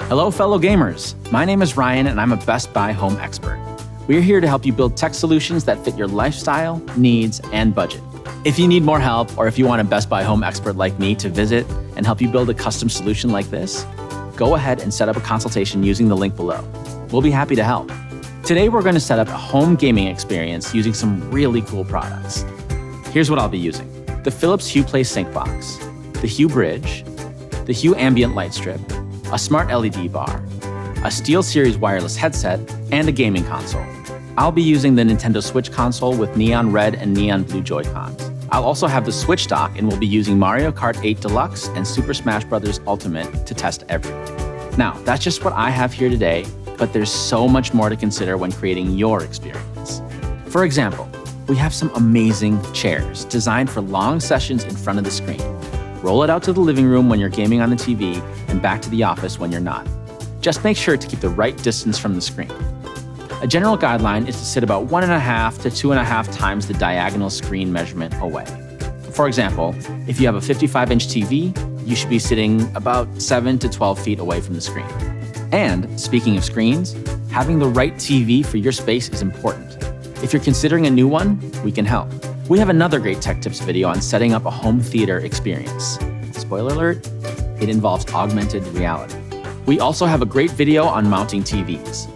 Hello, fellow gamers. My name is Ryan, and I'm a Best Buy home expert. We're here to help you build tech solutions that fit your lifestyle, needs, and budget. If you need more help, or if you want a Best Buy home expert like me to visit and help you build a custom solution like this, go ahead and set up a consultation using the link below. We'll be happy to help. Today, we're going to set up a home gaming experience using some really cool products. Here's what I'll be using: the Philips Hue Play Sync Box, the Hue Bridge, the Hue Ambient Light Strip, a smart LED bar, a SteelSeries wireless headset, and a gaming console. I'll be using the Nintendo Switch console with neon red and neon blue Joy-Cons. I'll also have the Switch dock, and we'll be using Mario Kart 8 Deluxe and Super Smash Bros. Ultimate to test everything. Now, that's just what I have here today, but there's so much more to consider when creating your experience. For example, we have some amazing chairs designed for long sessions in front of the screen. Roll it out to the living room when you're gaming on the TV and back to the office when you're not. Just make sure to keep the right distance from the screen. A general guideline is to sit about 1.5 to 2.5 times the diagonal screen measurement away. For example, if you have a 55-inch TV, you should be sitting about 7 to 12 feet away from the screen. And speaking of screens, having the right TV for your space is important. If you're considering a new one, we can help. We have another great tech tips video on setting up a home theater experience. Spoiler alert, it involves augmented reality. We also have a great video on mounting TVs.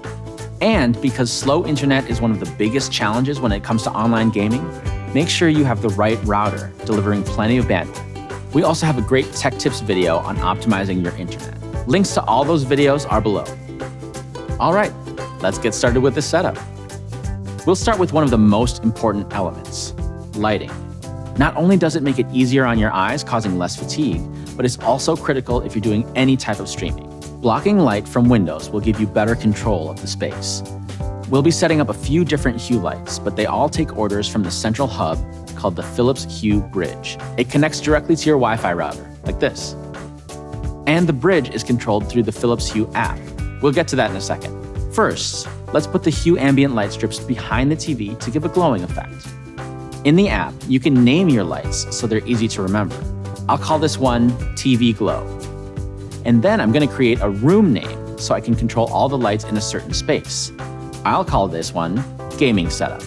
And because slow internet is one of the biggest challenges when it comes to online gaming, make sure you have the right router delivering plenty of bandwidth. We also have a great tech tips video on optimizing your internet. Links to all those videos are below. All right, let's get started with the setup. We'll start with one of the most important elements: lighting. Not only does it make it easier on your eyes, causing less fatigue, but it's also critical if you're doing any type of streaming. Blocking light from windows will give you better control of the space. We'll be setting up a few different Hue lights, but they all take orders from the central hub called the Philips Hue Bridge. It connects directly to your Wi-Fi router, like this. And the bridge is controlled through the Philips Hue app. We'll get to that in a second. First, let's put the Hue ambient light strips behind the TV to give a glowing effect. In the app, you can name your lights so they're easy to remember. I'll call this one TV Glow. And then I'm going to create a room name so I can control all the lights in a certain space. I'll call this one Gaming Setup.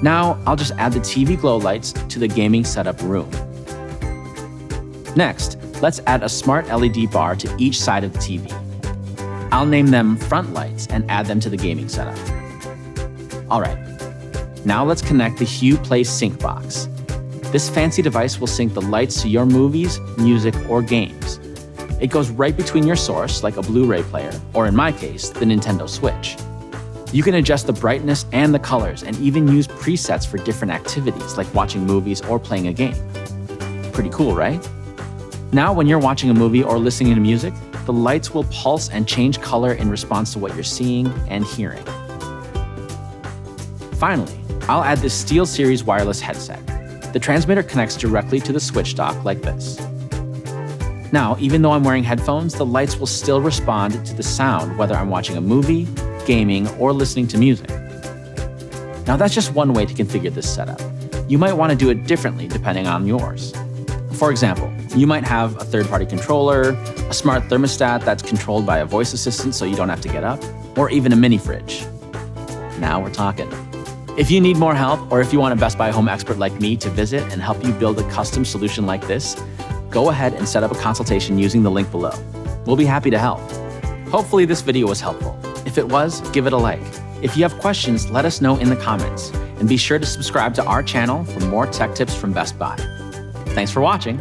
Now, I'll just add the TV Glow lights to the Gaming Setup room. Next, let's add a smart LED bar to each side of the TV. I'll name them Front Lights and add them to the Gaming Setup. All right, now let's connect the Hue Play Sync Box. This fancy device will sync the lights to your movies, music, or games. It goes right between your source, like a Blu-ray player, or in my case, the Nintendo Switch. You can adjust the brightness and the colors, and even use presets for different activities, like watching movies or playing a game. Pretty cool, right? Now, when you're watching a movie or listening to music, the lights will pulse and change color in response to what you're seeing and hearing. Finally, I'll add this SteelSeries wireless headset. The transmitter connects directly to the Switch dock like this. Now, even though I'm wearing headphones, the lights will still respond to the sound whether I'm watching a movie, gaming, or listening to music. Now, that's just one way to configure this setup. You might want to do it differently depending on yours. For example, you might have a third-party controller, a smart thermostat that's controlled by a voice assistant so you don't have to get up, or even a mini fridge. Now we're talking. If you need more help, or if you want a Best Buy home expert like me to visit and help you build a custom solution like this, go ahead and set up a consultation using the link below. We'll be happy to help. Hopefully this video was helpful. If it was, give it a like. If you have questions, let us know in the comments. And be sure to subscribe to our channel for more tech tips from Best Buy. Thanks for watching.